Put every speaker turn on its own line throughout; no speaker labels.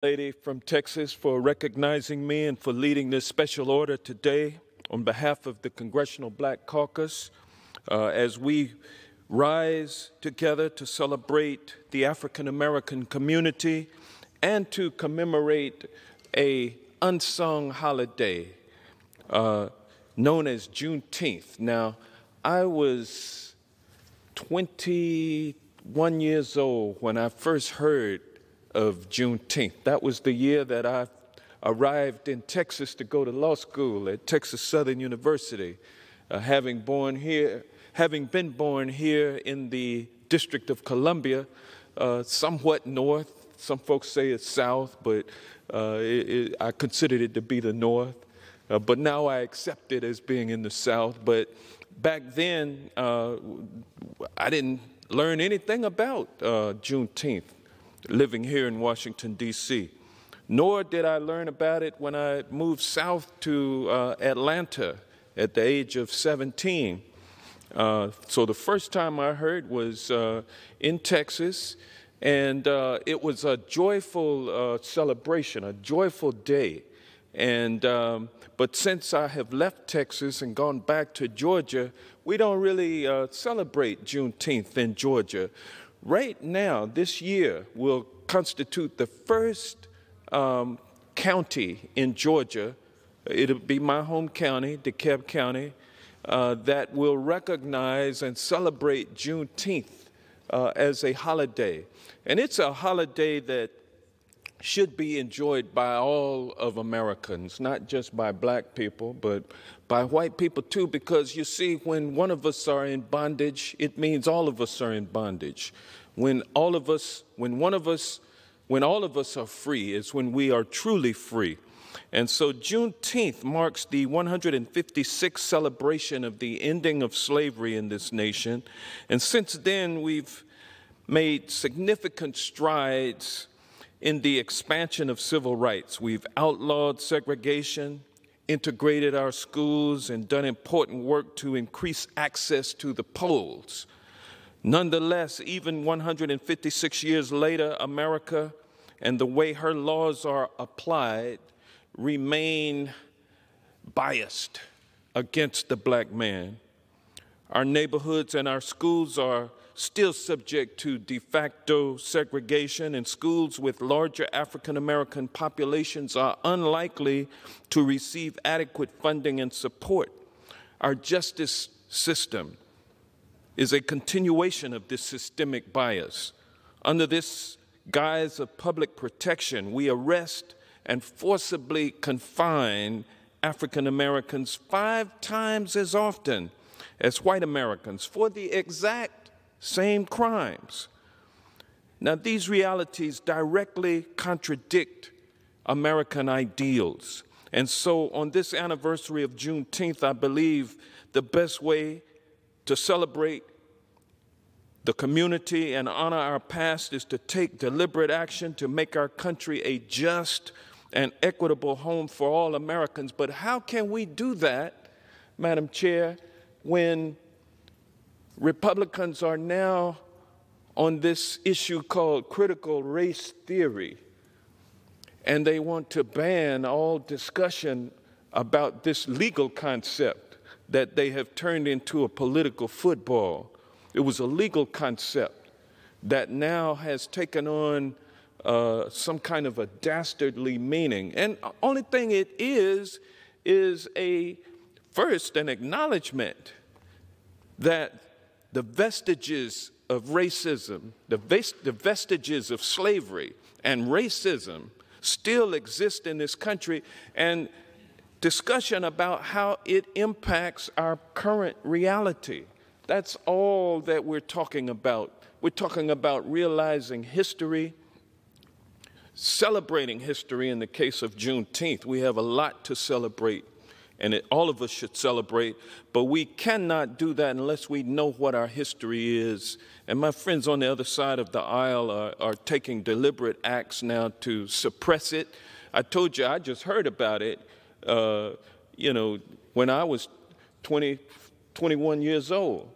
Lady from Texas, for recognizing me and for leading this special order today on behalf of the Congressional Black Caucus as we rise together to celebrate the African American community and to commemorate a unsung holiday known as Juneteenth. Now, I was 21 years old when I first heard of Juneteenth. That was the year that I arrived in Texas to go to law school at Texas Southern University, having been born here in the District of Columbia, somewhat north. Some folks say it's south, but I considered it to be the north. But now I accept it as being in the south. But back then, I didn't learn anything about Juneteenth, living here in Washington, D.C. Nor did I learn about it when I moved south to Atlanta at the age of 17. So the first time I heard was in Texas, and it was a joyful celebration, a joyful day. And but since I have left Texas and gone back to Georgia, we don't really celebrate Juneteenth in Georgia. Right now, this year, will constitute the first county in Georgia, it'll be my home county, DeKalb County, that will recognize and celebrate Juneteenth as a holiday. And it's a holiday that should be enjoyed by all of Americans, not just by black people, but by white people too, because you see, when one of us are in bondage, it means all of us are in bondage. When all of us are free is when we are truly free. And so Juneteenth marks the 156th celebration of the ending of slavery in this nation. And since then, we've made significant strides in the expansion of civil rights. We've outlawed segregation, integrated our schools, and done important work to increase access to the polls. Nonetheless, even 156 years later, America and the way her laws are applied remain biased against the black man. Our neighborhoods and our schools are still subject to de facto segregation, and schools with larger African American populations are unlikely to receive adequate funding and support. Our justice system is a continuation of this systemic bias. Under this guise of public protection, we arrest and forcibly confine African Americans 5 times as often as white Americans for the exact same crimes. Now, these realities directly contradict American ideals. And so on this anniversary of Juneteenth, I believe the best way to celebrate the community and honor our past is to take deliberate action to make our country a just and equitable home for all Americans. But how can we do that, Madam Chair, when Republicans are now on this issue called critical race theory, and they want to ban all discussion about this legal concept that they have turned into a political football? It was a legal concept that now has taken on some kind of a dastardly meaning. And the only thing it is first an acknowledgement that the vestiges of racism, the vestiges of slavery and racism still exist in this country, and discussion about how it impacts our current reality. That's all that we're talking about. We're talking about realizing history, celebrating history in the case of Juneteenth. We have a lot to celebrate, and all of us should celebrate, but we cannot do that unless we know what our history is. And my friends on the other side of the aisle are taking deliberate acts now to suppress it. I told you I just heard about it, when I was 21 years old.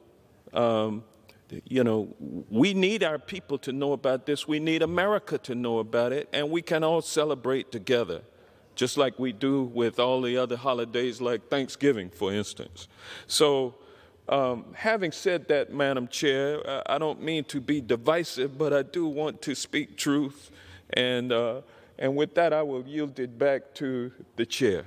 You know, we need our people to know about this. We need America to know about it, and we can all celebrate together, just like we do with all the other holidays like Thanksgiving, for instance. So, having said that, Madam Chair, I don't mean to be divisive, but I do want to speak truth, and with that, I will yield it back to the chair.